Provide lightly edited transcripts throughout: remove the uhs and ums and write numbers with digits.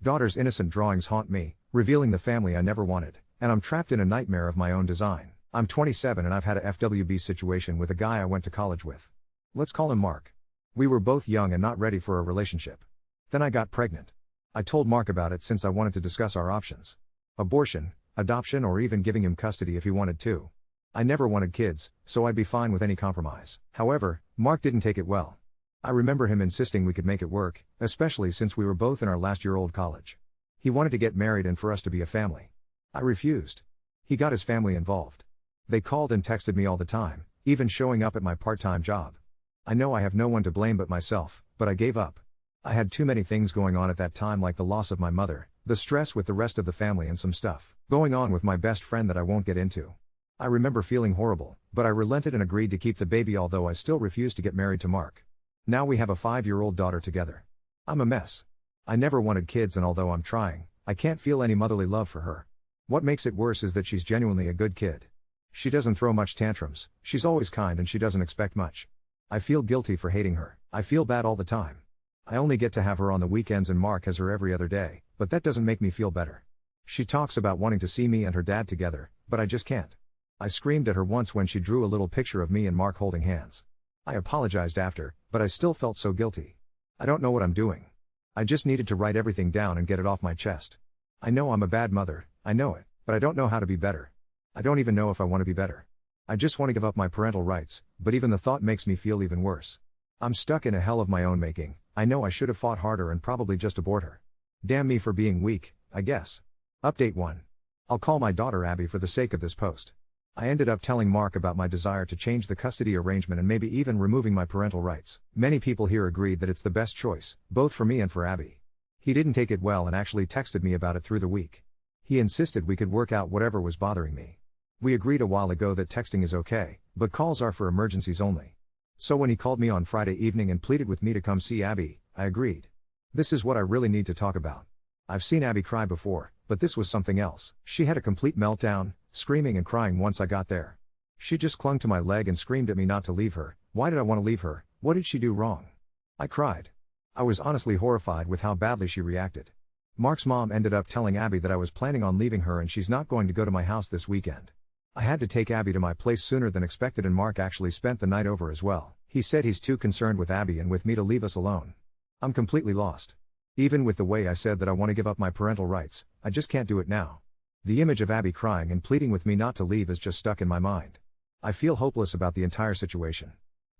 Daughter's innocent drawings haunt me, revealing the family I never wanted, and I'm trapped in a nightmare of my own design. I'm 27 and I've had a FWB situation with a guy I went to college with. Let's call him Mark. We were both young and not ready for a relationship. Then I got pregnant. I told Mark about it since I wanted to discuss our options. Abortion, adoption, or even giving him custody if he wanted to. I never wanted kids, so I'd be fine with any compromise. However, Mark didn't take it well. I remember him insisting we could make it work, especially since we were both in our last year old college. He wanted to get married and for us to be a family. I refused. He got his family involved. They called and texted me all the time, even showing up at my part-time job. I know I have no one to blame but myself, but I gave up. I had too many things going on at that time, like the loss of my mother, the stress with the rest of the family, and some stuff going on with my best friend that I won't get into. I remember feeling horrible, but I relented and agreed to keep the baby, although I still refused to get married to Mark. Now we have a 5-year-old daughter together. I'm a mess. I never wanted kids, and although I'm trying, I can't feel any motherly love for her. What makes it worse is that she's genuinely a good kid. She doesn't throw much tantrums, she's always kind, and she doesn't expect much. I feel guilty for hating her. I feel bad all the time. I only get to have her on the weekends and Mark has her every other day, but that doesn't make me feel better. She talks about wanting to see me and her dad together, but I just can't. I screamed at her once when she drew a little picture of me and Mark holding hands. I apologized after, but I still felt so guilty. I don't know what I'm doing. I just needed to write everything down and get it off my chest. I know I'm a bad mother, I know it, but I don't know how to be better. I don't even know if I want to be better. I just want to give up my parental rights, but even the thought makes me feel even worse. I'm stuck in a hell of my own making. I know I should have fought harder and probably just abort her. Damn me for being weak, I guess. Update 1. I'll call my daughter Abby for the sake of this post. I ended up telling Mark about my desire to change the custody arrangement and maybe even removing my parental rights. Many people here agreed that it's the best choice, both for me and for Abby. He didn't take it well and actually texted me about it through the week. He insisted we could work out whatever was bothering me. We agreed a while ago that texting is okay, but calls are for emergencies only. So when he called me on Friday evening and pleaded with me to come see Abby, I agreed. This is what I really need to talk about. I've seen Abby cry before, but this was something else. She had a complete meltdown, screaming and crying once I got there. She just clung to my leg and screamed at me not to leave her. Why did I want to leave her? What did she do wrong? I cried. I was honestly horrified with how badly she reacted. Mark's mom ended up telling Abby that I was planning on leaving her and she's not going to go to my house this weekend. I had to take Abby to my place sooner than expected and Mark actually spent the night over as well. He said he's too concerned with Abby and with me to leave us alone. I'm completely lost. Even with the way I said that I want to give up my parental rights, I just can't do it now. The image of Abby crying and pleading with me not to leave is just stuck in my mind. I feel hopeless about the entire situation.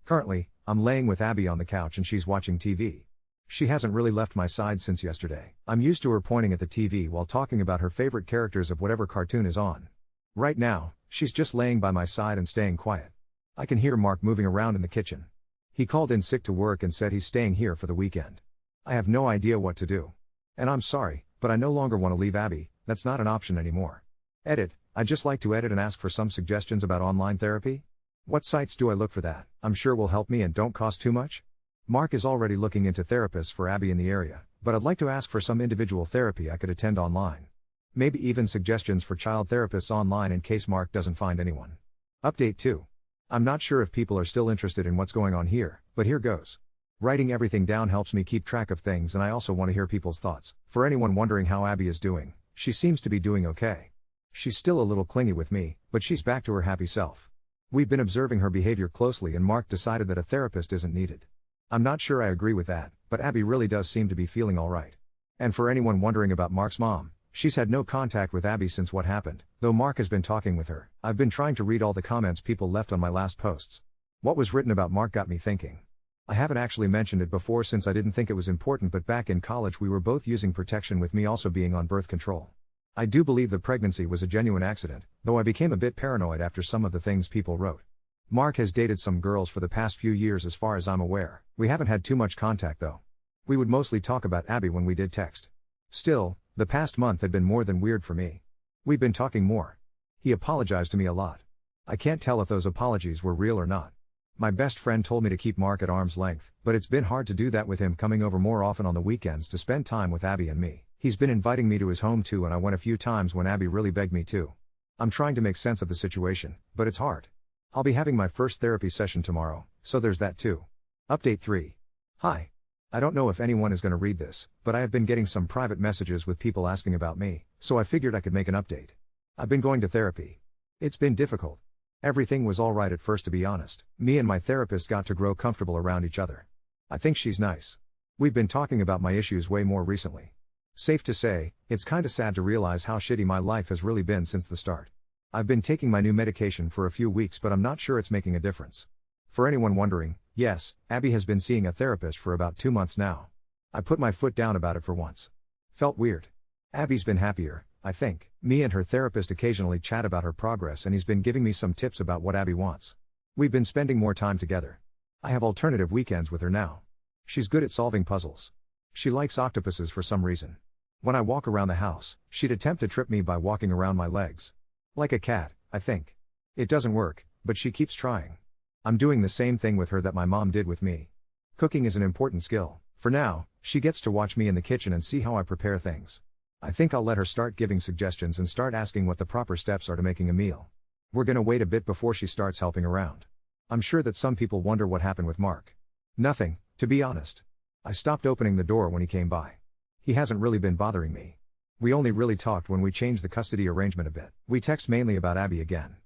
Currently, I'm laying with Abby on the couch and she's watching TV. She hasn't really left my side since yesterday. I'm used to her pointing at the TV while talking about her favorite characters of whatever cartoon is on. Right now, she's just laying by my side and staying quiet. I can hear Mark moving around in the kitchen. He called in sick to work and said he's staying here for the weekend. I have no idea what to do. And I'm sorry, but I no longer want to leave Abby, that's not an option anymore. Edit, I'd just like to edit and ask for some suggestions about online therapy. What sites do I look for that I'm sure will help me and don't cost too much? Mark is already looking into therapists for Abby in the area, but I'd like to ask for some individual therapy I could attend online. Maybe even suggestions for child therapists online in case Mark doesn't find anyone. Update 2. I'm not sure if people are still interested in what's going on here, but here goes. Writing everything down helps me keep track of things and I also want to hear people's thoughts. For anyone wondering how Abby is doing, she seems to be doing okay. She's still a little clingy with me, but she's back to her happy self. We've been observing her behavior closely and Mark decided that a therapist isn't needed. I'm not sure I agree with that, but Abby really does seem to be feeling alright. And for anyone wondering about Mark's mom, she's had no contact with Abby since what happened, though Mark has been talking with her. I've been trying to read all the comments people left on my last posts. What was written about Mark got me thinking. I haven't actually mentioned it before since I didn't think it was important, but back in college we were both using protection with me also being on birth control. I do believe the pregnancy was a genuine accident, though I became a bit paranoid after some of the things people wrote. Mark has dated some girls for the past few years as far as I'm aware. We haven't had too much contact though. We would mostly talk about Abby when we did text. Still, the past month had been more than weird for me. We've been talking more. He apologized to me a lot. I can't tell if those apologies were real or not. My best friend told me to keep Mark at arm's length, but it's been hard to do that with him coming over more often on the weekends to spend time with Abby and me. He's been inviting me to his home too and I went a few times when Abby really begged me to. I'm trying to make sense of the situation, but it's hard. I'll be having my first therapy session tomorrow, so there's that too. Update 3. Hi. I don't know if anyone is going to read this, but I have been getting some private messages with people asking about me, so I figured I could make an update. I've been going to therapy. It's been difficult. Everything was alright at first, to be honest. Me and my therapist got to grow comfortable around each other. I think she's nice. We've been talking about my issues way more recently. Safe to say, it's kinda sad to realize how shitty my life has really been since the start. I've been taking my new medication for a few weeks, but I'm not sure it's making a difference. For anyone wondering, yes, Abby has been seeing a therapist for about 2 months now. I put my foot down about it for once. Felt weird. Abby's been happier, I think. Me and her therapist occasionally chat about her progress, and he's been giving me some tips about what Abby wants. We've been spending more time together. I have alternative weekends with her now. She's good at solving puzzles. She likes octopuses for some reason. When I walk around the house, she'd attempt to trip me by walking around my legs. Like a cat, I think. It doesn't work, but she keeps trying. I'm doing the same thing with her that my mom did with me. Cooking is an important skill. For now, she gets to watch me in the kitchen and see how I prepare things. I think I'll let her start giving suggestions and start asking what the proper steps are to making a meal. We're gonna wait a bit before she starts helping around. I'm sure that some people wonder what happened with Mark. Nothing, to be honest. I stopped opening the door when he came by. He hasn't really been bothering me. We only really talked when we changed the custody arrangement a bit. We text mainly about Abby again.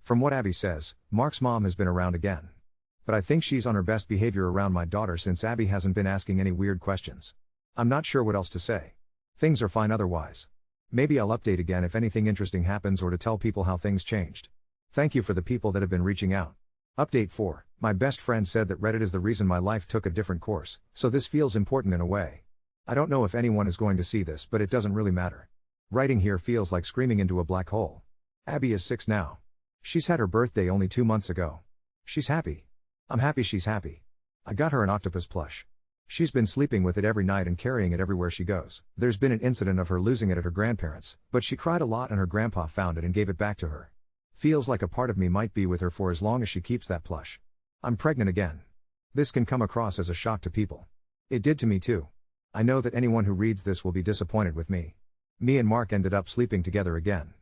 From what Abby says, Mark's mom has been around again. But I think she's on her best behavior around my daughter since Abby hasn't been asking any weird questions. I'm not sure what else to say. Things are fine otherwise. Maybe I'll update again if anything interesting happens or to tell people how things changed. Thank you for the people that have been reaching out. Update 4. My best friend said that Reddit is the reason my life took a different course, so this feels important in a way. I don't know if anyone is going to see this, but it doesn't really matter. Writing here feels like screaming into a black hole. Abby is 6 now. She's had her birthday only 2 months ago. She's happy. I'm happy she's happy. I got her an octopus plush. She's been sleeping with it every night and carrying it everywhere she goes. There's been an incident of her losing it at her grandparents', but she cried a lot and her grandpa found it and gave it back to her. Feels like a part of me might be with her for as long as she keeps that plush. I'm pregnant again. This can come across as a shock to people. It did to me too. I know that anyone who reads this will be disappointed with me. Me and Mark ended up sleeping together again.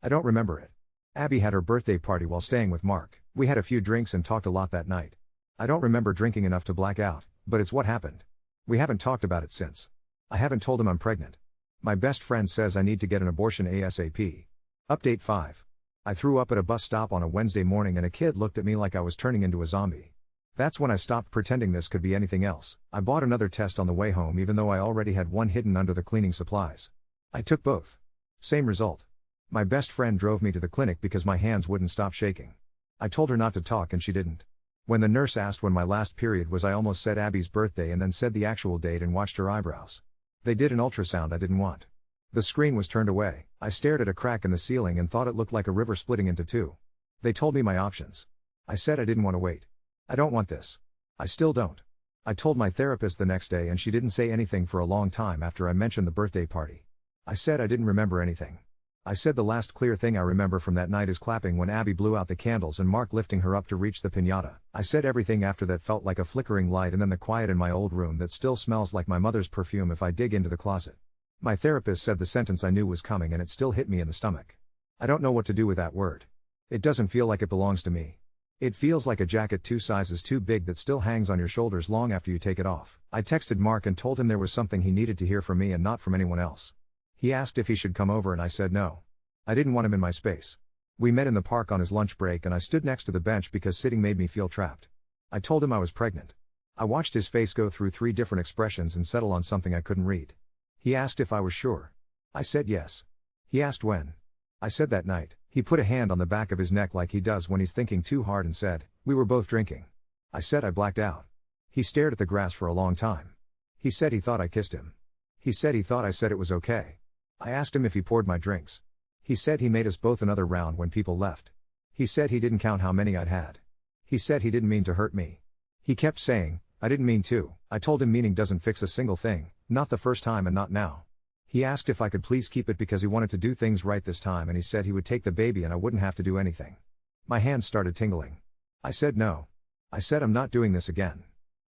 I don't remember it. Abby had her birthday party while staying with Mark. We had a few drinks and talked a lot that night. I don't remember drinking enough to black out, but it's what happened. We haven't talked about it since. I haven't told him I'm pregnant. My best friend says I need to get an abortion ASAP. Update 5. I threw up at a bus stop on a Wednesday morning and a kid looked at me like I was turning into a zombie. That's when I stopped pretending this could be anything else. I bought another test on the way home even though I already had one hidden under the cleaning supplies. I took both. Same result. My best friend drove me to the clinic because my hands wouldn't stop shaking. I told her not to talk and she didn't. When the nurse asked when my last period was, I almost said Abby's birthday and then said the actual date and watched her eyebrows. They did an ultrasound I didn't want. The screen was turned away. I stared at a crack in the ceiling and thought it looked like a river splitting into two. They told me my options. I said I didn't want to wait. I don't want this. I still don't. I told my therapist the next day and she didn't say anything for a long time after I mentioned the birthday party. I said I didn't remember anything. I said the last clear thing I remember from that night is clapping when Abby blew out the candles and Mark lifting her up to reach the piñata. I said everything after that felt like a flickering light and then the quiet in my old room that still smells like my mother's perfume if I dig into the closet. My therapist said the sentence I knew was coming and it still hit me in the stomach. I don't know what to do with that word. It doesn't feel like it belongs to me. It feels like a jacket 2 sizes too big that still hangs on your shoulders long after you take it off. I texted Mark and told him there was something he needed to hear from me and not from anyone else. He asked if he should come over and I said no. I didn't want him in my space. We met in the park on his lunch break and I stood next to the bench because sitting made me feel trapped. I told him I was pregnant. I watched his face go through 3 different expressions and settle on something I couldn't read. He asked if I was sure. I said yes. He asked when. I said that night. He put a hand on the back of his neck like he does when he's thinking too hard and said, "We were both drinking." I said I blacked out. He stared at the grass for a long time. He said he thought I kissed him. He said he thought I said it was okay. I asked him if he poured my drinks. He said he made us both another round when people left. He said he didn't count how many I'd had. He said he didn't mean to hurt me. He kept saying, "I didn't mean to." I told him meaning doesn't fix a single thing, not the first time and not now. He asked if I could please keep it because he wanted to do things right this time and he said he would take the baby and I wouldn't have to do anything. My hands started tingling. I said no. I said I'm not doing this again.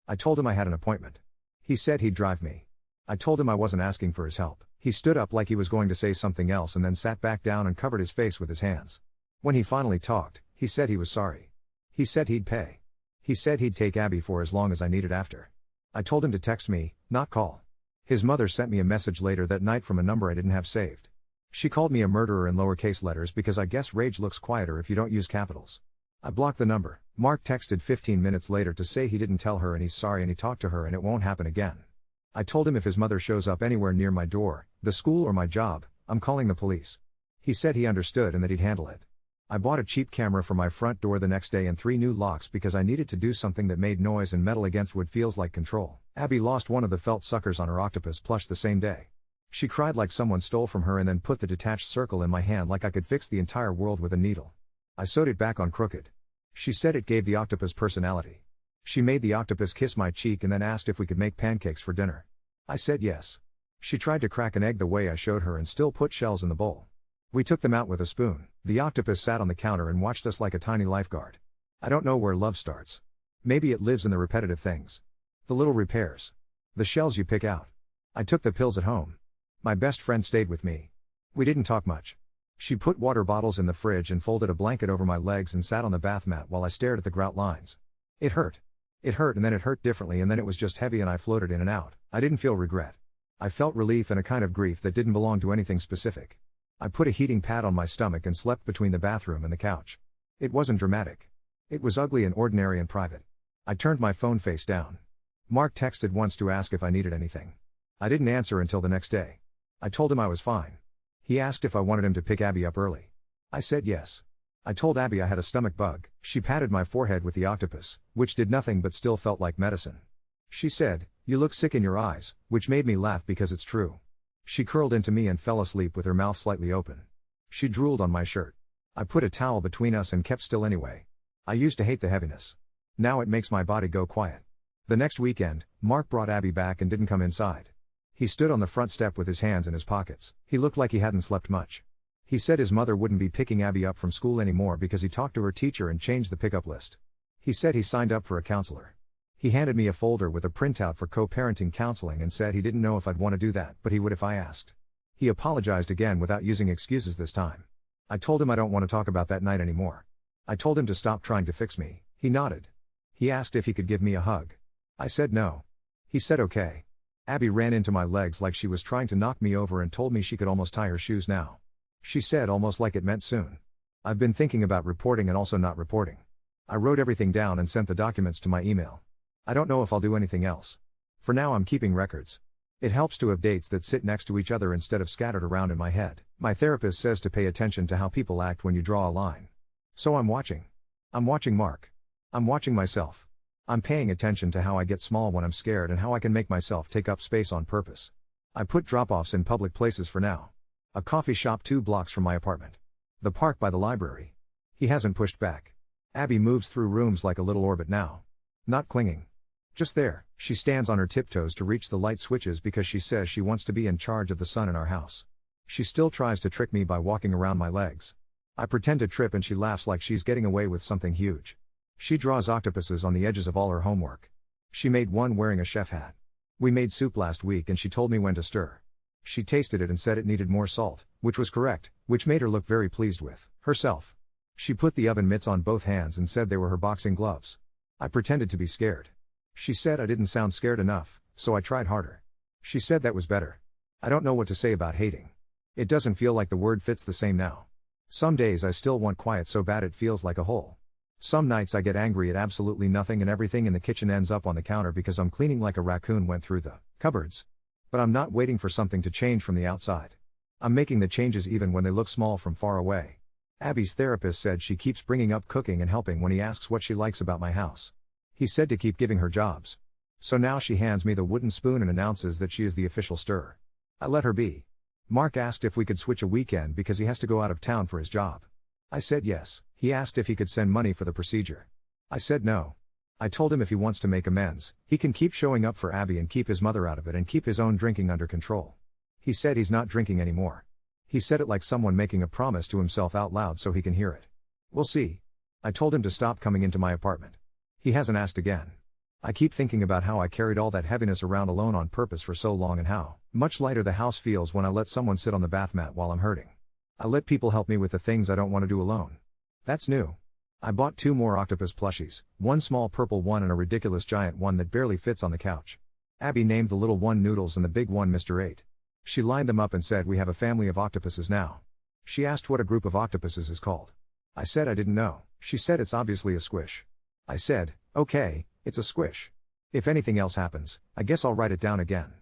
I told him I had an appointment. He said he'd drive me. I told him I wasn't asking for his help. He stood up like he was going to say something else and then sat back down and covered his face with his hands. When he finally talked, he said he was sorry. He said he'd pay. He said he'd take Abby for as long as I needed after. I told him to text me, not call. His mother sent me a message later that night from a number I didn't have saved. She called me a murderer in lowercase letters because I guess rage looks quieter if you don't use capitals. I blocked the number. Mark texted 15 minutes later to say he didn't tell her and he's sorry and he talked to her and it won't happen again. I told him if his mother shows up anywhere near my door, the school or my job, I'm calling the police. He said he understood and that he'd handle it. I bought a cheap camera for my front door the next day and 3 new locks because I needed to do something that made noise and metal against wood feels like control. Abby lost one of the felt suckers on her octopus plush the same day. She cried like someone stole from her and then put the detached circle in my hand like I could fix the entire world with a needle. I sewed it back on crooked. She said it gave the octopus personality. She made the octopus kiss my cheek and then asked if we could make pancakes for dinner. I said yes. She tried to crack an egg the way I showed her and still put shells in the bowl. We took them out with a spoon. The octopus sat on the counter and watched us like a tiny lifeguard. I don't know where love starts. Maybe it lives in the repetitive things. The little repairs. The shells you pick out. I took the pills at home. My best friend stayed with me. We didn't talk much. She put water bottles in the fridge and folded a blanket over my legs and sat on the bath mat while I stared at the grout lines. It hurt. It hurt and then it hurt differently and then it was just heavy and I floated in and out. I didn't feel regret. I felt relief and a kind of grief that didn't belong to anything specific. I put a heating pad on my stomach and slept between the bathroom and the couch. It wasn't dramatic. It was ugly and ordinary and private. I turned my phone face down. Mark texted once to ask if I needed anything. I didn't answer until the next day. I told him I was fine. He asked if I wanted him to pick Abby up early. I said yes. I told Abby I had a stomach bug. She patted my forehead with the octopus, which did nothing but still felt like medicine. She said, "You look sick in your eyes," which made me laugh because it's true. She curled into me and fell asleep with her mouth slightly open. She drooled on my shirt. I put a towel between us and kept still anyway. I used to hate the heaviness. Now it makes my body go quiet. The next weekend, Mark brought Abby back and didn't come inside. He stood on the front step with his hands in his pockets. He looked like he hadn't slept much. He said his mother wouldn't be picking Abby up from school anymore because he talked to her teacher and changed the pickup list. He said he signed up for a counselor. He handed me a folder with a printout for co-parenting counseling and said he didn't know if I'd want to do that, but he would if I asked. He apologized again without using excuses this time. I told him I don't want to talk about that night anymore. I told him to stop trying to fix me. He nodded. He asked if he could give me a hug. I said no. He said okay. Abby ran into my legs like she was trying to knock me over and told me she could almost tie her shoes now. She said almost like it meant soon. I've been thinking about reporting and also not reporting. I wrote everything down and sent the documents to my email. I don't know if I'll do anything else. For now I'm keeping records. It helps to have dates that sit next to each other instead of scattered around in my head. My therapist says to pay attention to how people act when you draw a line. So I'm watching. I'm watching Mark. I'm watching myself. I'm paying attention to how I get small when I'm scared and how I can make myself take up space on purpose. I put drop-offs in public places for now. A coffee shop 2 blocks from my apartment. The park by the library. He hasn't pushed back. Abby moves through rooms like a little orbit now. Not clinging. Just there. She stands on her tiptoes to reach the light switches because she says she wants to be in charge of the sun in our house. She still tries to trick me by walking around my legs. I pretend to trip and she laughs like she's getting away with something huge. She draws octopuses on the edges of all her homework. She made one wearing a chef hat. We made soup last week and she told me when to stir. She tasted it and said it needed more salt, which was correct, which made her look very pleased with herself. She put the oven mitts on both hands and said they were her boxing gloves. I pretended to be scared. She said I didn't sound scared enough, so I tried harder. She said that was better. I don't know what to say about hating. It doesn't feel like the word fits the same now. Some days I still want quiet so bad it feels like a hole. Some nights I get angry at absolutely nothing and everything in the kitchen ends up on the counter because I'm cleaning like a raccoon went through the cupboards. But I'm not waiting for something to change from the outside. I'm making the changes even when they look small from far away. Abby's therapist said she keeps bringing up cooking and helping when he asks what she likes about my house. He said to keep giving her jobs. So now she hands me the wooden spoon and announces that she is the official stirrer. I let her be. Mark asked if we could switch a weekend because he has to go out of town for his job. I said yes. He asked if he could send money for the procedure. I said no. I told him if he wants to make amends, he can keep showing up for Abby and keep his mother out of it and keep his own drinking under control. He said he's not drinking anymore. He said it like someone making a promise to himself out loud so he can hear it. We'll see. I told him to stop coming into my apartment. He hasn't asked again. I keep thinking about how I carried all that heaviness around alone on purpose for so long and how much lighter the house feels when I let someone sit on the bath mat while I'm hurting. I let people help me with the things I don't want to do alone. That's new. I bought 2 more octopus plushies, one small purple one and a ridiculous giant one that barely fits on the couch. Abby named the little one Noodles and the big one Mr. 8. She lined them up and said, "We have a family of octopuses now." She asked what a group of octopuses is called. I said I didn't know. She said it's obviously a squish. I said, "Okay, it's a squish. If anything else happens, I guess I'll write it down again.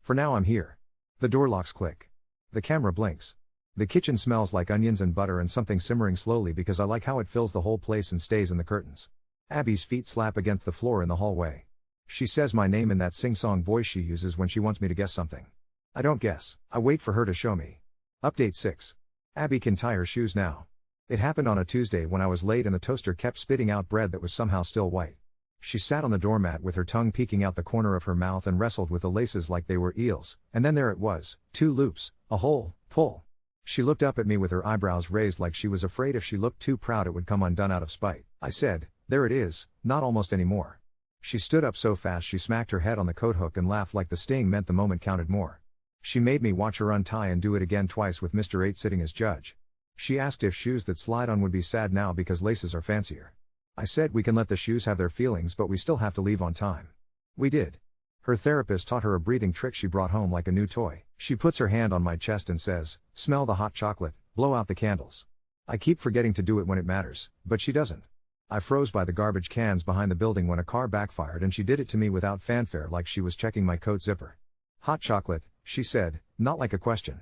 For now I'm here." The door locks click. The camera blinks. The kitchen smells like onions and butter and something simmering slowly because I like how it fills the whole place and stays in the curtains. Abby's feet slap against the floor in the hallway. She says my name in that sing-song voice she uses when she wants me to guess something. I don't guess, I wait for her to show me. Update 6. Abby can tie her shoes now. It happened on a Tuesday when I was late and the toaster kept spitting out bread that was somehow still white. She sat on the doormat with her tongue peeking out the corner of her mouth and wrestled with the laces like they were eels, and then there it was, 2 loops, a hole, pull. She looked up at me with her eyebrows raised like she was afraid if she looked too proud it would come undone out of spite. I said, "There it is, not almost anymore." She stood up so fast she smacked her head on the coat hook and laughed like the sting meant the moment counted more. She made me watch her untie and do it again twice with Mr. 8 sitting as judge. She asked if shoes that slide on would be sad now because laces are fancier. I said we can let the shoes have their feelings but we still have to leave on time. We did. Her therapist taught her a breathing trick she brought home like a new toy. She puts her hand on my chest and says, "Smell the hot chocolate, blow out the candles." I keep forgetting to do it when it matters, but she doesn't. I froze by the garbage cans behind the building when a car backfired and she did it to me without fanfare like she was checking my coat zipper. "Hot chocolate," she said, not like a question.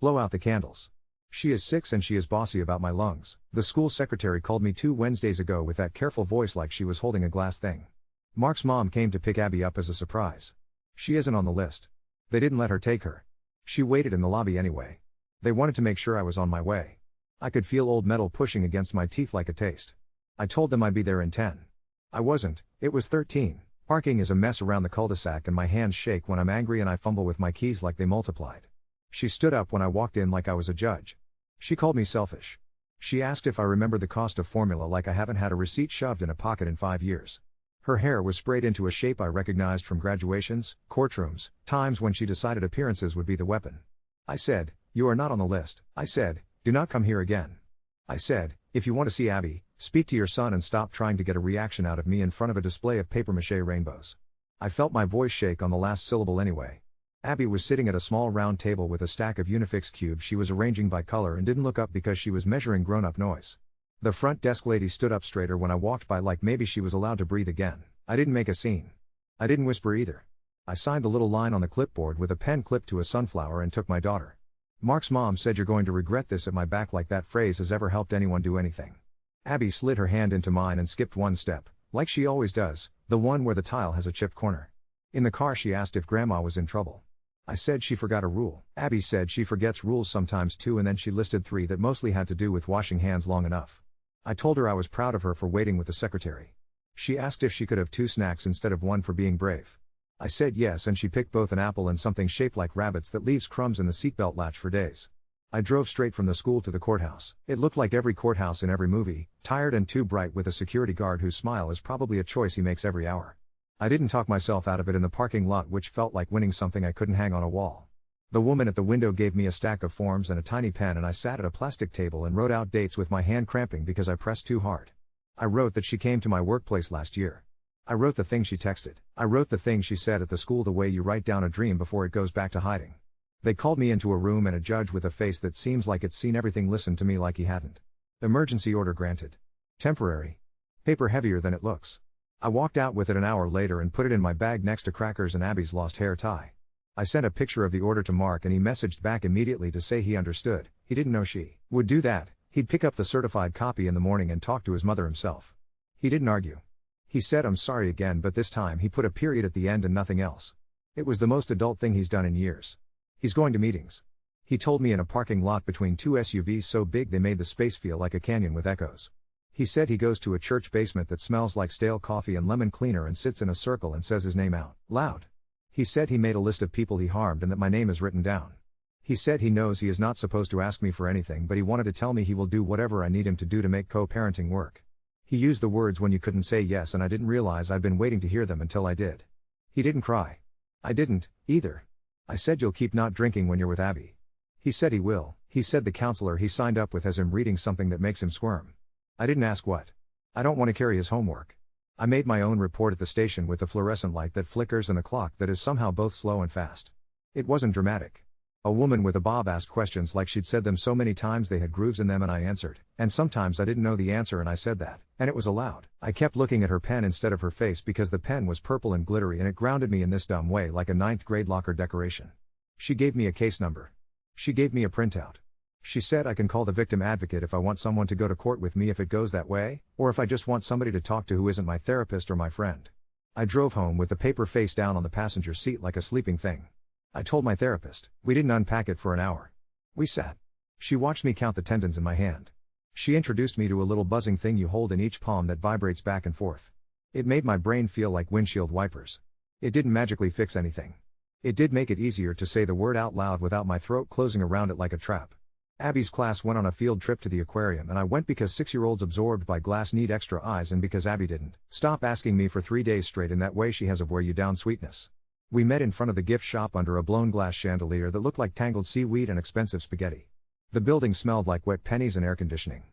"Blow out the candles." She is 6 and she is bossy about my lungs. The school secretary called me 2 Wednesdays ago with that careful voice like she was holding a glass thing. Mark's mom came to pick Abby up as a surprise. She isn't on the list. They didn't let her take her. She waited in the lobby anyway. They wanted to make sure I was on my way. I could feel old metal pushing against my teeth like a taste. I told them I'd be there in 10. I wasn't, it was 13. Parking is a mess around the cul-de-sac and my hands shake when I'm angry and I fumble with my keys like they multiplied. She stood up when I walked in like I was a judge. She called me selfish. She asked if I remember the cost of formula like I haven't had a receipt shoved in a pocket in 5 years. Her hair was sprayed into a shape I recognized from graduations, courtrooms, times when she decided appearances would be the weapon. I said, "You are not on the list." I said, "Do not come here again." I said, "If you want to see Abby, speak to your son and stop trying to get a reaction out of me in front of a display of papier-mâché rainbows." I felt my voice shake on the last syllable anyway. Abby was sitting at a small round table with a stack of Unifix cubes she was arranging by color and didn't look up because she was measuring grown-up noise. The front desk lady stood up straighter when I walked by like maybe she was allowed to breathe again. I didn't make a scene. I didn't whisper either. I signed the little line on the clipboard with a pen clipped to a sunflower and took my daughter. Mark's mom said, "You're going to regret this," at my back like that phrase has ever helped anyone do anything. Abby slid her hand into mine and skipped one step, like she always does, the one where the tile has a chipped corner. In the car she asked if Grandma was in trouble. I said she forgot a rule. Abby said she forgets rules sometimes too, and then she listed 3 that mostly had to do with washing hands long enough. I told her I was proud of her for waiting with the secretary. She asked if she could have 2 snacks instead of 1 for being brave. I said yes, and she picked both an apple and something shaped like rabbits that leaves crumbs in the seatbelt latch for days. I drove straight from the school to the courthouse. It looked like every courthouse in every movie, tired and too bright with a security guard whose smile is probably a choice he makes every hour. I didn't talk myself out of it in the parking lot, which felt like winning something I couldn't hang on a wall. The woman at the window gave me a stack of forms and a tiny pen, and I sat at a plastic table and wrote out dates with my hand cramping because I pressed too hard. I wrote that she came to my workplace last year. I wrote the thing she texted. I wrote the thing she said at the school, the way you write down a dream before it goes back to hiding. They called me into a room, and a judge with a face that seems like it's seen everything listened to me like he hadn't. Emergency order granted. Temporary. Paper heavier than it looks. I walked out with it an hour later and put it in my bag next to crackers and Abby's lost hair tie. I sent a picture of the order to Mark and he messaged back immediately to say he understood. He didn't know she would do that. He'd pick up the certified copy in the morning and talk to his mother himself. He didn't argue. He said I'm sorry again, but this time he put a period at the end and nothing else. It was the most adult thing he's done in years. He's going to meetings. He told me in a parking lot between 2 SUVs so big they made the space feel like a canyon with echoes. He said he goes to a church basement that smells like stale coffee and lemon cleaner and sits in a circle and says his name out loud. He said he made a list of people he harmed and that my name is written down. He said he knows he is not supposed to ask me for anything, but he wanted to tell me he will do whatever I need him to do to make co-parenting work. He used the words when you couldn't say yes, and I didn't realize I'd been waiting to hear them until I did. He didn't cry. I didn't, either. I said you'll keep not drinking when you're with Abby. He said he will. He said the counselor he signed up with has him reading something that makes him squirm. I didn't ask what. I don't want to carry his homework. I made my own report at the station with the fluorescent light that flickers and the clock that is somehow both slow and fast. It wasn't dramatic. A woman with a bob asked questions like she'd said them so many times they had grooves in them, and I answered, and sometimes I didn't know the answer and I said that, and it was allowed. I kept looking at her pen instead of her face because the pen was purple and glittery and it grounded me in this dumb way like a ninth grade locker decoration. She gave me a case number. She gave me a printout. She said I can call the victim advocate if I want someone to go to court with me if it goes that way, or if I just want somebody to talk to who isn't my therapist or my friend. I drove home with the paper face down on the passenger seat like a sleeping thing. I told my therapist. We didn't unpack it for an hour. We sat. She watched me count the tendons in my hand. She introduced me to a little buzzing thing you hold in each palm that vibrates back and forth. It made my brain feel like windshield wipers. It didn't magically fix anything. It did make it easier to say the word out loud without my throat closing around it like a trap. Abby's class went on a field trip to the aquarium and I went because 6-year-olds absorbed by glass need extra eyes and because Abby didn't stop asking me for 3 days straight in that way she has of wear you down sweetness. We met in front of the gift shop under a blown glass chandelier that looked like tangled seaweed and expensive spaghetti. The building smelled like wet pennies and air conditioning.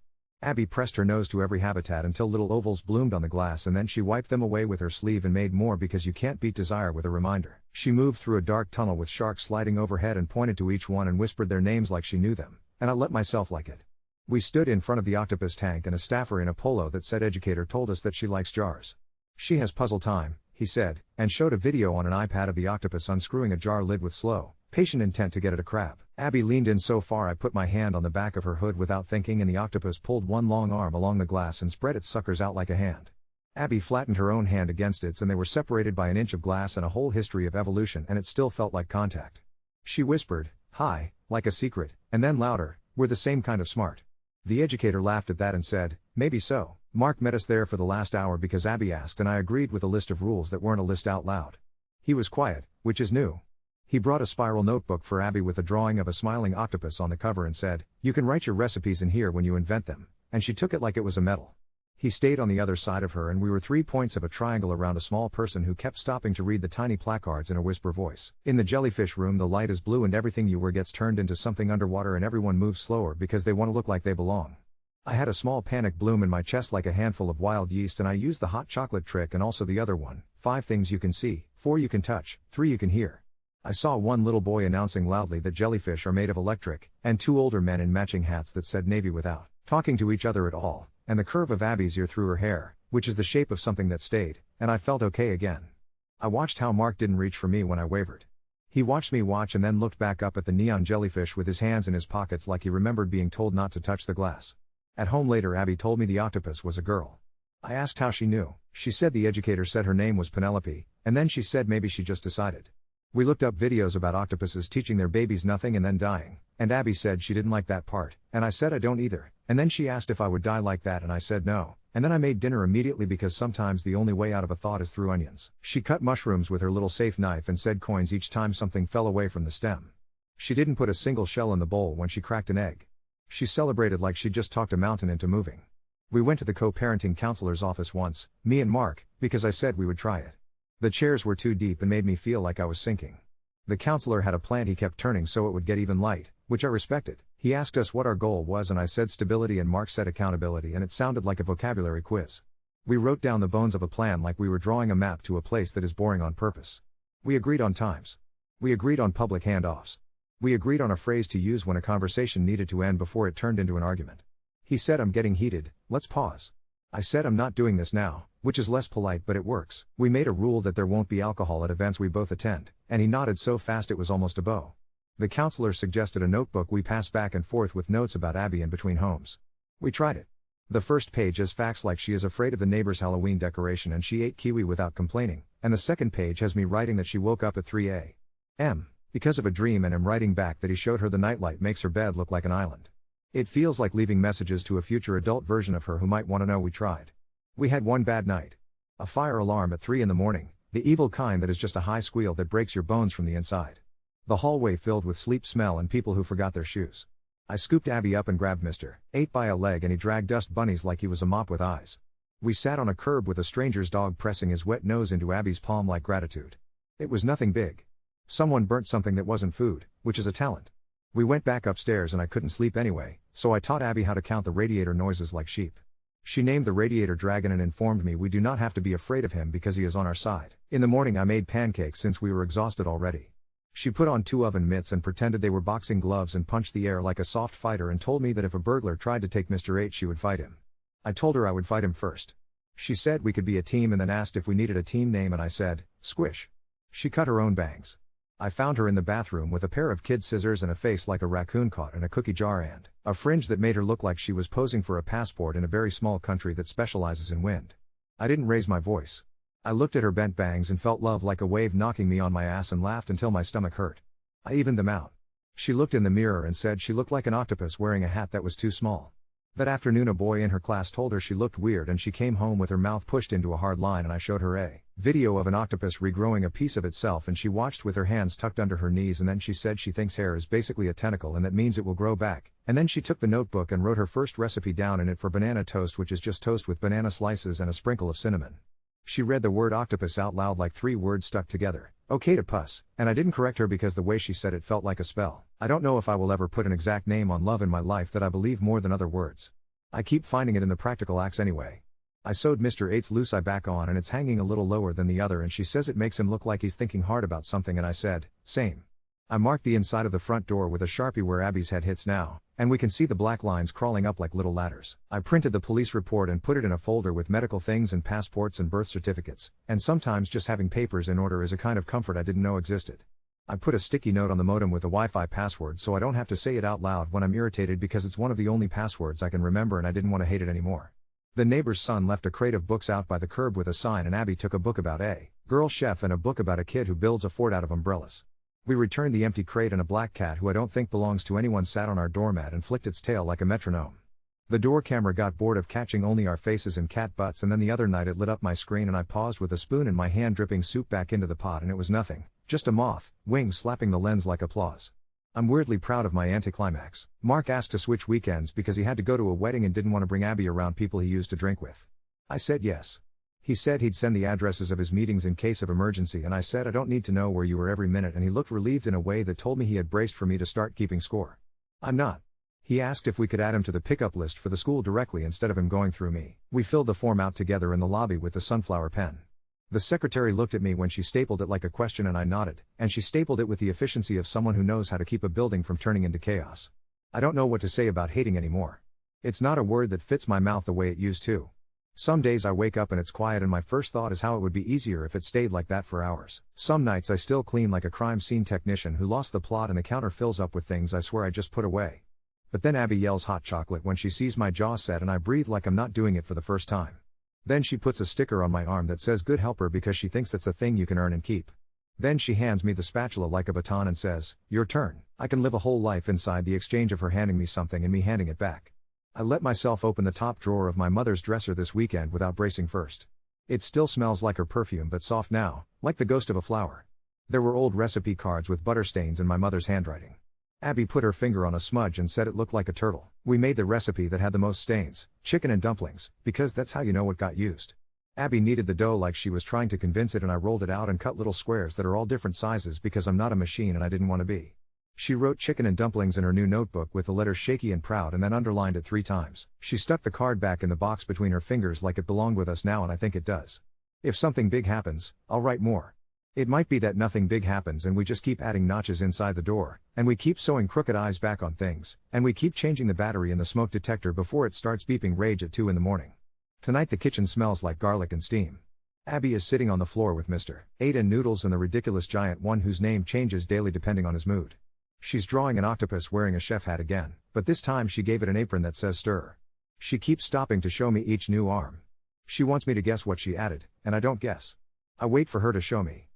Abby pressed her nose to every habitat until little ovals bloomed on the glass and then she wiped them away with her sleeve and made more because you can't beat desire with a reminder. She moved through a dark tunnel with sharks sliding overhead and pointed to each one and whispered their names like she knew them, and I let myself like it. We stood in front of the octopus tank and a staffer in a polo that said educator told us that she likes jars. She has puzzle time, he said, and showed a video on an iPad of the octopus unscrewing a jar lid with slow, patient intent to get at a crab. Abby leaned in so far I put my hand on the back of her hood without thinking and the octopus pulled one long arm along the glass and spread its suckers out like a hand. Abby flattened her own hand against its and they were separated by an inch of glass and a whole history of evolution and it still felt like contact. She whispered, "Hi," like a secret, and then louder, "We're the same kind of smart." The educator laughed at that and said, "Maybe so." Mark met us there for the last hour because Abby asked and I agreed with a list of rules that weren't a list out loud. He was quiet, which is new. He brought a spiral notebook for Abby with a drawing of a smiling octopus on the cover and said, "You can write your recipes in here when you invent them," and she took it like it was a medal. He stayed on the other side of her and we were 3 points of a triangle around a small person who kept stopping to read the tiny placards in a whisper voice. In the jellyfish room the light is blue and everything you wear gets turned into something underwater and everyone moves slower because they want to look like they belong. I had a small panic bloom in my chest like a handful of wild yeast and I used the hot chocolate trick and also the other one, 5 things you can see, 4 you can touch, 3 you can hear. I saw one little boy announcing loudly that jellyfish are made of electric, and 2 older men in matching hats that said Navy without talking to each other at all, and the curve of Abby's ear through her hair, which is the shape of something that stayed, and I felt okay again. I watched how Mark didn't reach for me when I wavered. He watched me watch and then looked back up at the neon jellyfish with his hands in his pockets like he remembered being told not to touch the glass. At home later Abby told me the octopus was a girl. I asked how she knew. She said the educator said her name was Penelope, and then she said maybe she just decided. We looked up videos about octopuses teaching their babies nothing and then dying, and Abby said she didn't like that part, and I said I don't either, and then she asked if I would die like that and I said no, and then I made dinner immediately because sometimes the only way out of a thought is through onions. She cut mushrooms with her little safe knife and said coins each time something fell away from the stem. She didn't put a single shell in the bowl when she cracked an egg. She celebrated like she'd just talked a mountain into moving. We went to the co-parenting counselor's office once, me and Mark, because I said we would try it. The chairs were too deep and made me feel like I was sinking. The counselor had a plant he kept turning so it would get even light, which I respected. He asked us what our goal was and I said stability and Mark said accountability and it sounded like a vocabulary quiz. We wrote down the bones of a plan like we were drawing a map to a place that is boring on purpose. We agreed on times. We agreed on public handoffs. We agreed on a phrase to use when a conversation needed to end before it turned into an argument. He said I'm getting heated, let's pause. I said I'm not doing this now, which is less polite but it works. We made a rule that there won't be alcohol at events we both attend, and he nodded so fast it was almost a bow. The counselor suggested a notebook we pass back and forth with notes about Abby in between homes. We tried it. The first page has facts like she is afraid of the neighbor's Halloween decoration and she ate kiwi without complaining, and the second page has me writing that she woke up at 3 a.m. because of a dream and am writing back that he showed her the nightlight makes her bed look like an island. It feels like leaving messages to a future adult version of her who might want to know we tried. We had one bad night. A fire alarm at 3 a.m, the evil kind that is just a high squeal that breaks your bones from the inside. The hallway filled with sleep smell and people who forgot their shoes. I scooped Abby up and grabbed Mr. 8 by a leg and he dragged dust bunnies like he was a mop with eyes. We sat on a curb with a stranger's dog pressing his wet nose into Abby's palm like gratitude. It was nothing big. Someone burnt something that wasn't food, which is a talent. We went back upstairs and I couldn't sleep anyway, so I taught Abby how to count the radiator noises like sheep. She named the radiator Dragon and informed me we do not have to be afraid of him because he is on our side. In the morning I made pancakes since we were exhausted already. She put on 2 oven mitts and pretended they were boxing gloves and punched the air like a soft fighter and told me that if a burglar tried to take Mr. H she would fight him. I told her I would fight him first. She said we could be a team and then asked if we needed a team name and I said, Squish. She cut her own bangs. I found her in the bathroom with a pair of kid scissors and a face like a raccoon caught in a cookie jar and a fringe that made her look like she was posing for a passport in a very small country that specializes in wind. I didn't raise my voice. I looked at her bent bangs and felt love like a wave knocking me on my ass and laughed until my stomach hurt. I evened them out. She looked in the mirror and said she looked like an octopus wearing a hat that was too small. That afternoon a boy in her class told her she looked weird and she came home with her mouth pushed into a hard line and I showed her a video of an octopus regrowing a piece of itself and she watched with her hands tucked under her knees and then she said she thinks hair is basically a tentacle and that means it will grow back, and then she took the notebook and wrote her first recipe down in it for banana toast, which is just toast with banana slices and a sprinkle of cinnamon. She read the word octopus out loud like 3 words stuck together, okay to puss, and I didn't correct her because the way she said it felt like a spell. I don't know if I will ever put an exact name on love in my life that I believe more than other words. I keep finding it in the practical acts anyway. I sewed Mr. 8's loose eye back on and it's hanging a little lower than the other and she says it makes him look like he's thinking hard about something and I said, same. I marked the inside of the front door with a Sharpie where Abby's head hits now, and we can see the black lines crawling up like little ladders. I printed the police report and put it in a folder with medical things and passports and birth certificates, and sometimes just having papers in order is a kind of comfort I didn't know existed. I put a sticky note on the modem with a Wi-Fi password so I don't have to say it out loud when I'm irritated because it's one of the only passwords I can remember and I didn't want to hate it anymore. The neighbor's son left a crate of books out by the curb with a sign and Abby took a book about a girl chef and a book about a kid who builds a fort out of umbrellas. We returned the empty crate and a black cat who I don't think belongs to anyone sat on our doormat and flicked its tail like a metronome. The door camera got bored of catching only our faces and cat butts and then the other night it lit up my screen and I paused with a spoon in my hand dripping soup back into the pot and it was nothing, just a moth, wings slapping the lens like applause. I'm weirdly proud of my anticlimax. Mark asked to switch weekends because he had to go to a wedding and didn't want to bring Abby around people he used to drink with. I said yes. He said he'd send the addresses of his meetings in case of emergency and I said I don't need to know where you were every minute and he looked relieved in a way that told me he had braced for me to start keeping score. I'm not. He asked if we could add him to the pickup list for the school directly instead of him going through me. We filled the form out together in the lobby with the sunflower pen. The secretary looked at me when she stapled it like a question and I nodded, and she stapled it with the efficiency of someone who knows how to keep a building from turning into chaos. I don't know what to say about hating anymore. It's not a word that fits my mouth the way it used to. Some days I wake up and it's quiet and my first thought is how it would be easier if it stayed like that for hours. Some nights I still clean like a crime scene technician who lost the plot and the counter fills up with things I swear I just put away. But then Abby yells hot chocolate when she sees my jaw set and I breathe like I'm not doing it for the first time. Then she puts a sticker on my arm that says good helper because she thinks that's a thing you can earn and keep. Then she hands me the spatula like a baton and says, your turn. I can live a whole life inside the exchange of her handing me something and me handing it back. I let myself open the top drawer of my mother's dresser this weekend without bracing first. It still smells like her perfume but soft now, like the ghost of a flower. There were old recipe cards with butter stains in my mother's handwriting. Abby put her finger on a smudge and said it looked like a turtle. We made the recipe that had the most stains, chicken and dumplings, because that's how you know what got used. Abby kneaded the dough like she was trying to convince it and I rolled it out and cut little squares that are all different sizes because I'm not a machine and I didn't want to be. She wrote chicken and dumplings in her new notebook with the letters shaky and proud and then underlined it 3 times. She stuck the card back in the box between her fingers like it belonged with us now and I think it does. If something big happens, I'll write more. It might be that nothing big happens and we just keep adding notches inside the door, and we keep sewing crooked eyes back on things, and we keep changing the battery in the smoke detector before it starts beeping rage at 2 in the morning. Tonight the kitchen smells like garlic and steam. Abby is sitting on the floor with Mr. 8 and Noodles and the ridiculous giant one whose name changes daily depending on his mood. She's drawing an octopus wearing a chef hat again, but this time she gave it an apron that says stir. She keeps stopping to show me each new arm. She wants me to guess what she added, and I don't guess. I wait for her to show me.